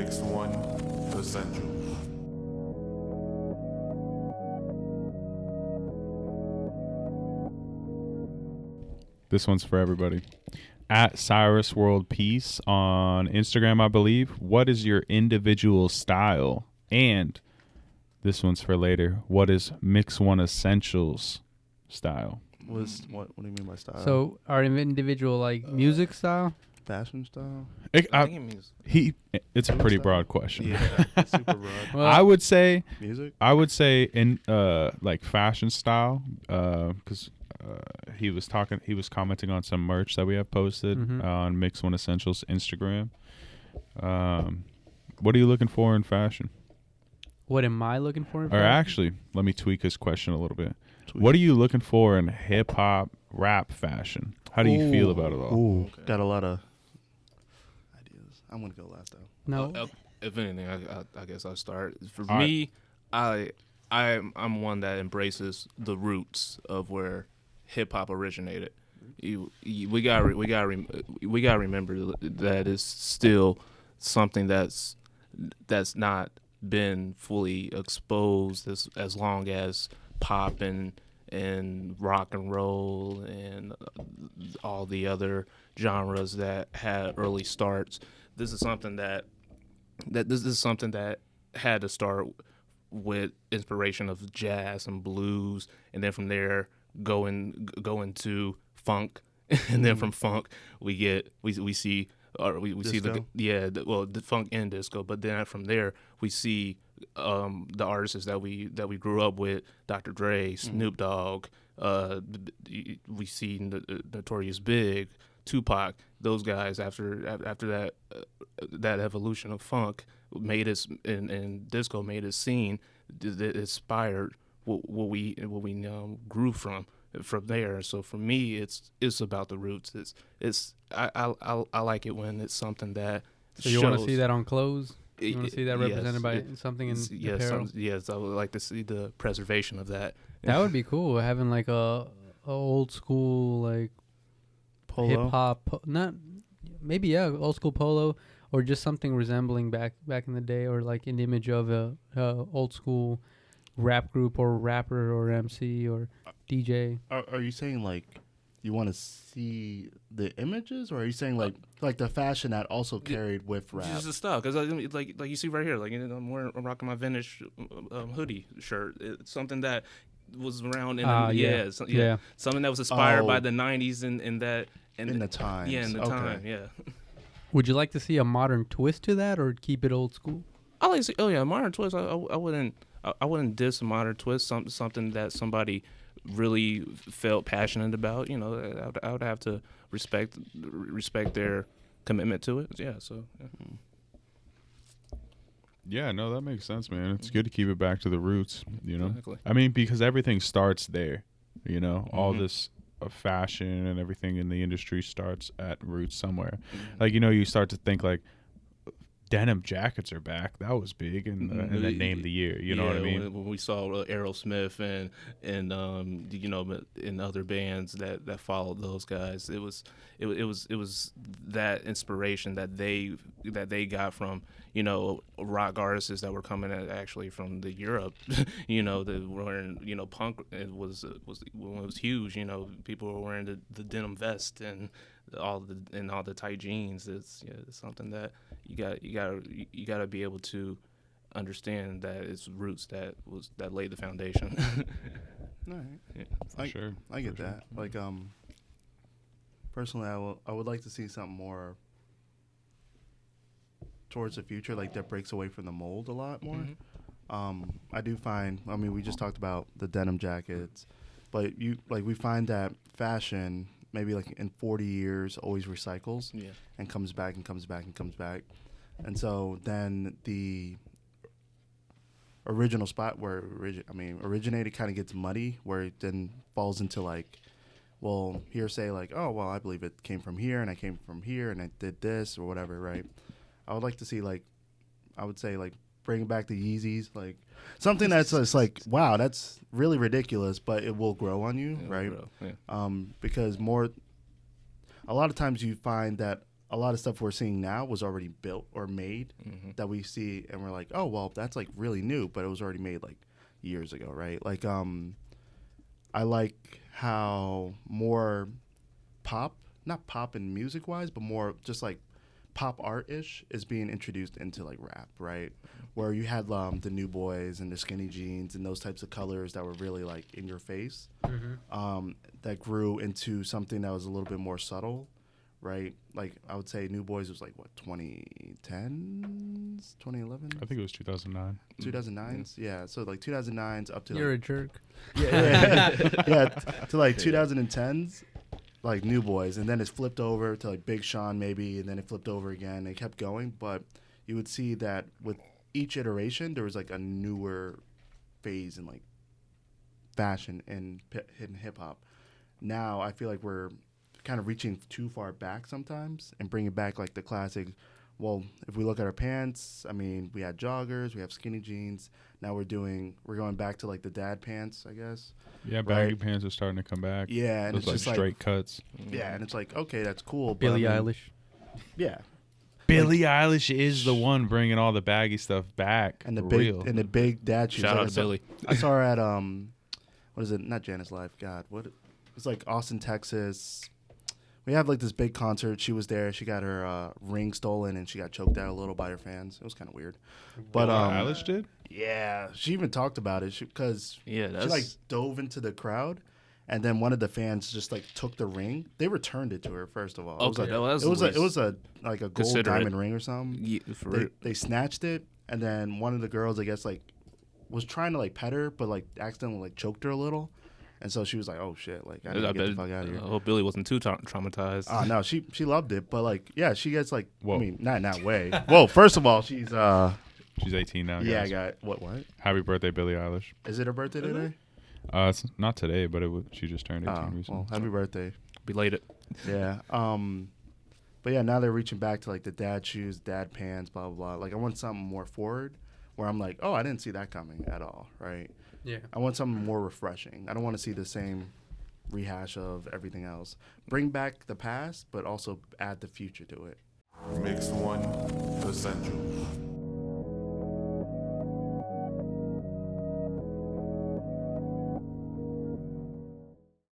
Mix One Essential. This one's for everybody. At Cyrus World Peace on Instagram, I believe. What is your individual style? And this one's for later. What is Mix One Essentials style? What do you mean by style? So our individual like music style? Fashion style? I think it means It's a pretty broad question. Yeah, super broad. Well, I would say Music? in like fashion style, because he was commenting on some merch that we have posted on Mix One Essentials Instagram. What are you looking for in fashion? What am I looking for? Or actually, let me tweak his question a little bit. What are you looking for in hip hop rap fashion? How do you feel about it all? Ooh, got a lot of ideas. I'm gonna go last though. No. if anything, I guess I'll start. For me, I'm one that embraces the roots of where hip hop originated. We got to remember that it's still something that's not been fully exposed as long as pop and rock and roll and all the other genres that had early starts. This is something that had to start with inspiration of jazz and blues, and then from there go into funk, and then from funk we see the funk and disco, but then from there we see the artists that we grew up with, Dr. Dre, Snoop Dogg, we see Notorious Big, Tupac. Those guys after that evolution of funk made us and disco made us scene that inspired what we grew from there. So for me, it's about the roots. I like it when it's something that. So you want to see that on clothes? You want to see that represented by something in apparel? Yes, I would like to see the preservation of that. That would be cool. Having like a old school like Polo? hip hop, old school polo, or just something resembling back in the day, or like an image of a old school rap group or rapper or MC or DJ. Are you saying like you want to see the images, or are you saying like the fashion that also carried with rap? Just the stuff, because like you see right here, like I'm rocking my vintage hoodie shirt. It's something that was around in something that was inspired by the 90s and that in the times. Yeah, in the time. Yeah. Would you like to see a modern twist to that, or keep it old school? I like to see. Oh yeah, modern twist. I wouldn't diss a modern twist. Something that somebody really felt passionate about. I would have to respect their commitment to it. Yeah. So. Yeah. Yeah, no, that makes sense, man. It's good to keep it back to the roots, Exactly. I mean, because everything starts there, all this fashion and everything in the industry starts at roots somewhere. Like, you start to think like denim jackets are back. That was big in the name of the year. You know what I mean? When we saw Aerosmith and in other bands that followed those guys, it was that inspiration that they got from rock artists that were coming actually from the Europe. That were wearing punk. It was when it was huge. People were wearing the denim vest and all the tight jeans. It's something that you got to be able to understand that it's roots that laid the foundation. All right. Yeah. For sure. I get that. Like personally, I would like to see something more towards the future, like that breaks away from the mold a lot more. I do find. I mean, we just talked about the denim jackets, but we find that fashion maybe like in 40 years always recycles and comes back and comes back and comes back. And so then the original spot where originated kind of gets muddy, where it then falls into like, well, hearsay, like, oh, well, I believe it came from here and I came from here and I did this or whatever, right? I would like to see bring back the Yeezys, like something that's just like, wow, that's really ridiculous, but it will grow on you, right? Grow, yeah. Because a lot of times you find that a lot of stuff we're seeing now was already built or made that we see, and we're like, oh, well, that's like really new, but it was already made like years ago, right? Like, I like how more pop, not pop and music wise, but more just like pop art-ish is being introduced into like rap, right? Where you had the New Boys and the skinny jeans and those types of colors that were really like in your face, that grew into something that was a little bit more subtle, right? Like I would say New Boys was like what, 2010s, 2011? I think it was 2009. 2009s, yeah. So like 2009s up to You're like, a jerk. yeah, to like 2010s. Like New Boys, and then it's flipped over to like Big Sean maybe, and then it flipped over again. It kept going, but you would see that with each iteration, there was like a newer phase in like fashion and in hip hop. Now I feel like we're kind of reaching too far back sometimes and bringing back like the classic. Well, if we look at our pants, I mean, we had joggers, we have skinny jeans. Now we're going back to like the dad pants, I guess. Yeah, baggy pants are starting to come back. Yeah, and those it's like just straight like cuts. yeah, and it's like okay, that's cool. But Billie I mean, Eilish. yeah, Billie Eilish is the one bringing all the baggy stuff back. and the for big real. and the big dad shoes. Shout Like, out to Billie. I saw her at what is it? Not Janice Live. God, what? It's like Austin, Texas. We have like this big concert. She was there. She got her ring stolen and she got choked out a little by her fans. It was kind of weird. But Eilish did? yeah, she even talked about it because Yeah, she that's like dove into the crowd, and then one of the fans just like took the ring. They returned it to her first of all. okay. It was, it was a like a gold Considerate. diamond ring or something. yeah, for They snatched it, and then one of the girls, I guess, like was trying to like pet her, but like accidentally like choked her a little, and so she was like, "Oh shit!" Like I need to get the fuck out of here. I hope Billie wasn't too traumatized. Oh no, she loved it, but like yeah, she gets like Whoa. I mean not in that way. Well, first of all, she's She's 18 now. yeah, I guys. got what Happy birthday, Billie Eilish. is it her birthday today? It's not today, but she just turned 18 recently. Well, happy birthday. Belated. Yeah. But yeah, now they're reaching back to like the dad shoes, dad pants, blah blah blah. Like I want something more forward, where I'm like, oh, I didn't see that coming at all, right? Yeah. I want something more refreshing. I don't want to see the same rehash of everything else. Bring back the past, but also add the future to it. Mixed one, essential.